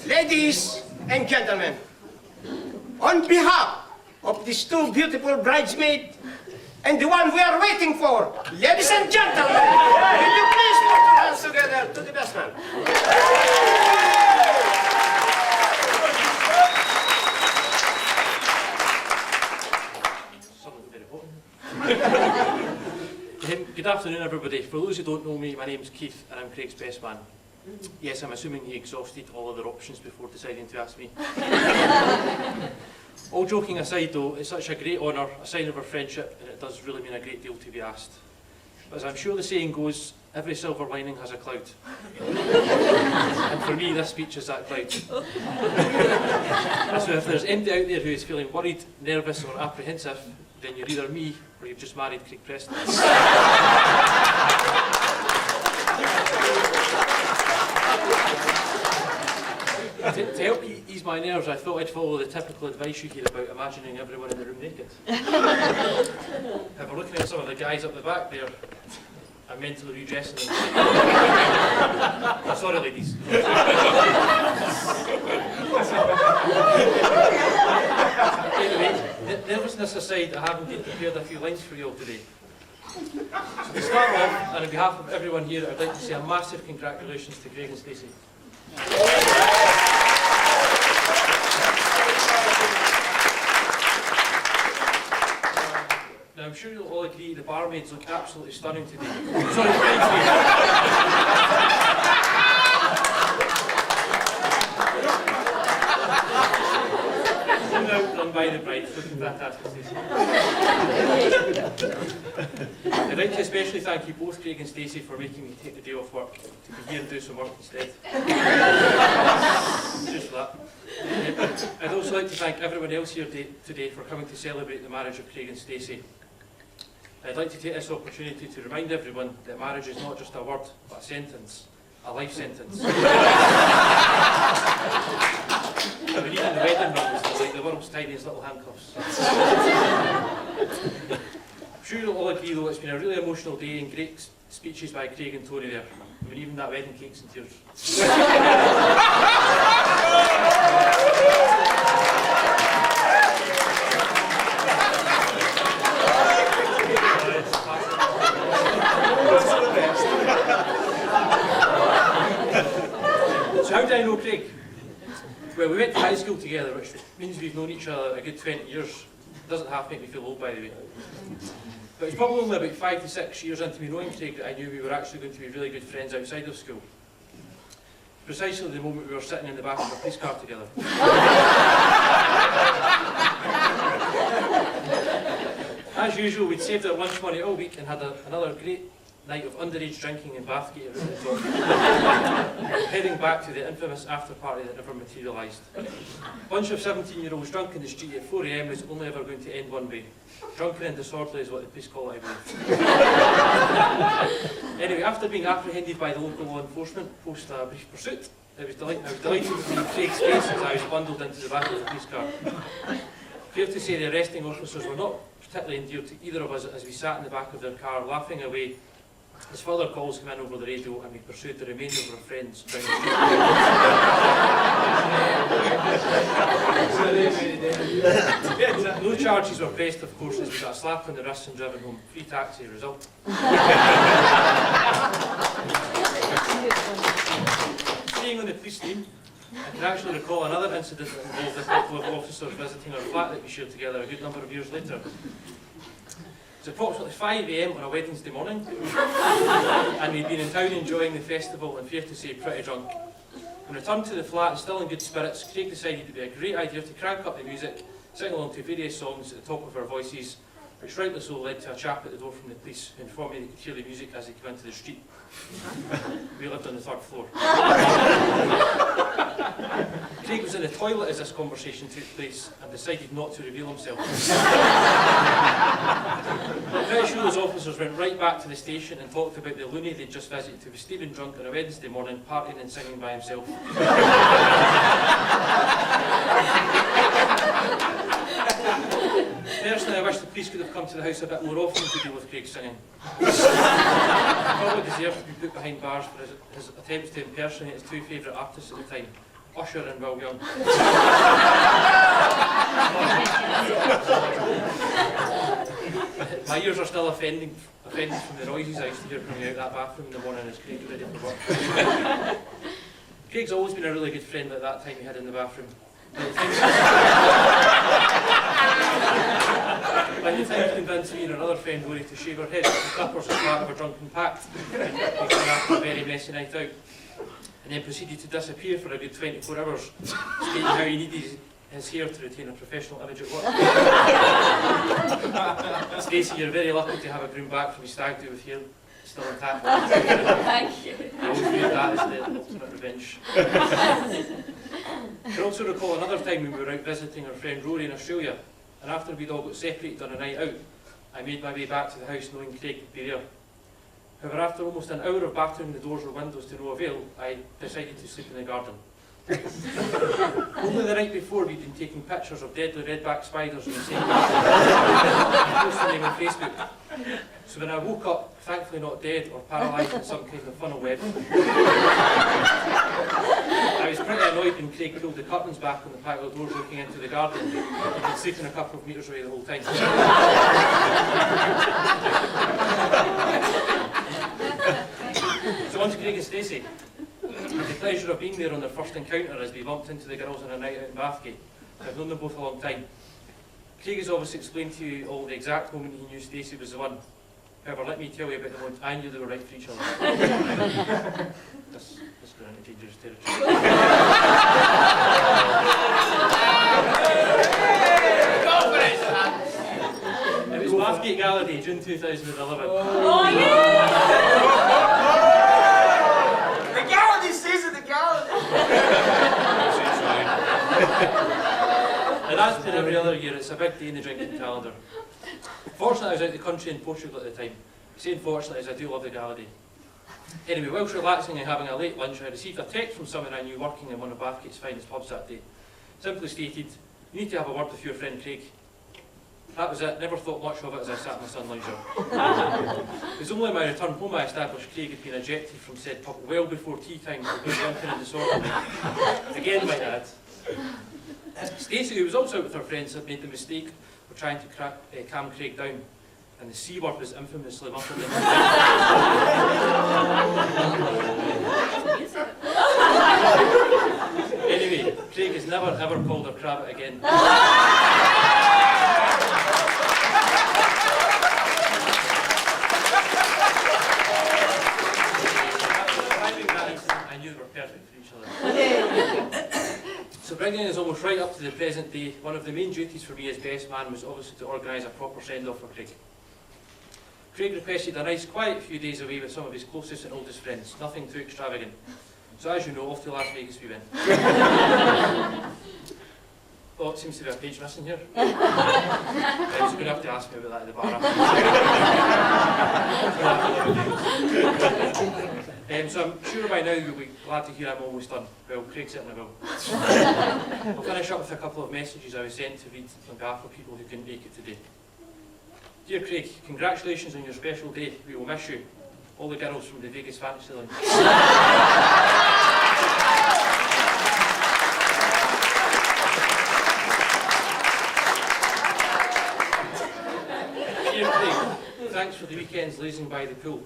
Ladies and gentlemen, on behalf of these two beautiful bridesmaids and the one we are waiting for, ladies and gentlemen, will you please put your hands together to the best man? Good afternoon, everybody. For those who don't know me, my name's Keith and I'm Craig's best man. Yes, I'm assuming he exhausted all other options before deciding to ask me. All joking aside though, it's such a great honour, a sign of our friendship, and it does really mean a great deal to be asked. But as I'm sure the saying goes, every silver lining has a cloud. And for me, this speech is that cloud. So if there's anybody out there who is feeling worried, nervous or apprehensive, then you're either me or you've just married Craig Preston. To help ease my nerves, I thought I'd follow the typical advice you hear about imagining everyone in the room naked. If we're looking at some of the guys up the back there, I'm mentally redressing them. Oh, sorry, ladies. Anyway, nervousness aside, I have indeed prepared a few lines for you all today. So to start off, and on behalf of everyone here, I'd like to say a massive congratulations to Craig and Stacey. Now, I'm sure you'll all agree the barmaids look absolutely stunning today. Sorry, done by the bride, looking fantastic. I'd like to especially thank you both, Craig and Stacey, for making me take the day off work to be here and do some work instead. Just for that. I'd also like to thank everyone else here today for coming to celebrate the marriage of Craig and Stacey. I'd like to take this opportunity to remind everyone that marriage is not just a word, but a sentence. A life sentence. I mean, even the wedding rings are like the world's tiniest little handcuffs. I'm sure you'll all agree though, it's been a really emotional day and great speeches by Craig and Tony there. I mean, even that wedding cake's in tears. So how do I know Craig? Well, we went to high school together, which means we've known each other a good 20 years. It doesn't half make me feel old, by the way. But it was probably only about 5 to 6 years into me knowing Craig that I knew we were actually going to be really good friends outside of school. Precisely the moment we were sitting in the back of a police car together. As usual, we'd saved our lunch money all week and had another great night of underage drinking in Bathgate at Rooten heading back to the infamous after party that never materialised. A bunch of 17-year-olds drunk in the street at 4 AM is only ever going to end one way. Drunken and disorderly is what the police call it, I believe. Anyway, after being apprehended by the local law enforcement post a brief pursuit, I was delighted to see Craig's face as I was bundled into the back of the police car. Fair to say the arresting officers were not particularly endeared to either of us as we sat in the back of their car laughing away as further calls came in over the radio and we pursued the remainder of our friends down the street. No charges were pressed, of course, as we got a slap on the wrist and driven home. Free taxi result. Staying on the police theme, I can actually recall another incident that involved a couple of officers visiting our flat that we shared together a good number of years later. It was approximately 5 AM on a Wednesday morning, and we'd been in town enjoying the festival and fair to say pretty drunk. When we returned to the flat and still in good spirits, Craig decided it would be a great idea to crank up the music, sing along to various songs at the top of our voices, which rightly so led to a chap at the door from the police who informed me they could hear the music as they came into the street. We lived on the 3rd floor. Craig was in the toilet as this conversation took place and decided not to reveal himself. I'm pretty sure those officers went right back to the station and talked about the loony they'd just visited who was steaming drunk on a Wednesday morning, partying and singing by himself. Personally, I wish the police could have come to the house a bit more often to deal with Craig singing. He probably deserves to be put behind bars for his attempts to impersonate his two favourite artists at the time, Usher and Will Young. My ears are still offended from the noises I used to hear coming out that bathroom in the morning as Craig was ready for work. Craig's always been a really good friend at that time he had in the bathroom. By the time he convinced me and another friend Rory to shave our heads with the clippers as part of a drunken pact, we came after a very messy night out, and then proceeded to disappear for a good 24 hours, stating how he needed his hair to retain a professional image at work. Stacey, you're very lucky to have a groom back from his stag do with hair still intact. Thank you. I always viewed that as the ultimate revenge. I can also recall another time when we were out visiting our friend Rory in Australia, and after we'd all got separated on a night out, I made my way back to the house knowing Craig would be there. However, after almost an hour of battering the doors or windows to no avail, I decided to sleep in the garden. Only the night before we'd been taking pictures of deadly redback spiders in the same garden, posting them on Facebook. So when I woke up, thankfully not dead or paralysed in some kind of funnel web, I was pretty annoyed when Craig pulled the curtains back on the patio doors looking into the garden. He'd been sleeping a couple of metres away the whole time. So on to Craig and Stacey. I had the pleasure of being there on their first encounter as they bumped into the girls on a night out in Bathgate. I've known them both a long time. Craig has obviously explained to you all the exact moment he knew Stacey was the one. However, let me tell you about the moment I knew they were right for each other. This is going into dangerous territory. It was Bathgate Gala Day, June 2011. Oh, yeah! The Gallagher season, the Gallagher! And as per every other year, it's a big day in the drinking calendar. Fortunately, I was out of the country in Portugal at the time. I say unfortunately, as I do love the Gala Day. Anyway, whilst relaxing and having a late lunch, I received a text from someone I knew working in one of Bathgate's finest pubs that day. Simply stated, you need to have a word with your friend Craig. That was it, never thought much of it as I sat in the sun leisure. It was only on my return home I established Craig had been ejected from said pub well before tea time for being drunken and disorderly. Again, might add. Stacey, who was also out with her friends, had made the mistake of trying to calm Craig down, and the C word was infamously muttered in her Anyway, Craig has never ever called her Crabbit again. I knew they were perfect for each other. So bringing us almost right up to the present day, one of the main duties for me as best man was obviously to organise a proper send-off for Craig. Craig requested a nice quiet few days away with some of his closest and oldest friends, nothing too extravagant. So as you know, off to Las Vegas we went. Oh, it seems to be a page missing here. So you're going to have to ask me about that at the bar after. So I'm sure by now you'll be glad to hear I'm almost done. Well, Craig certainly will. I'll finish up with a couple of messages I was sent to read on behalf of people who couldn't make it today. Dear Craig, congratulations on your special day. We will miss you. All the girls from the Vegas Fantasyland. Dear Craig, thanks for the weekends lazing by the pool.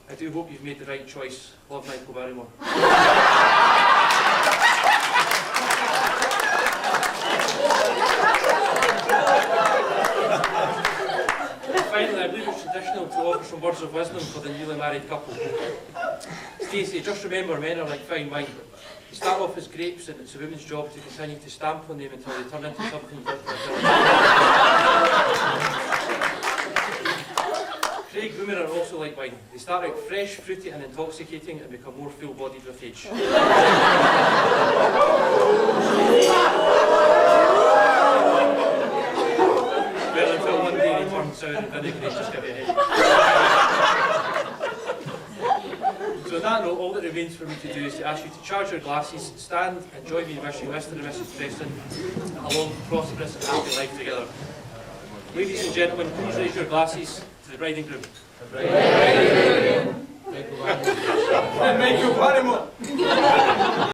I do hope you've made the right choice. Love, Michael Barrymore. Finally, I believe it's traditional to offer some words of wisdom for the newly married couple. Stacey, just remember, men are like fine wine. They start off as grapes, and it's a woman's job to continue to stamp on them until they turn into something different. Craig, women are also like wine. They start out fresh, fruity and intoxicating and become more full-bodied with age. Well, until one day they turn sour and vinegary, just give you a head. So on that note, all that remains for me to do is to ask you to charge your glasses, stand and join me in wishing Mr and Mrs Preston a long, prosperous and happy life together. Ladies and gentlemen, please raise your glasses to the bride and groom. And make you put him up.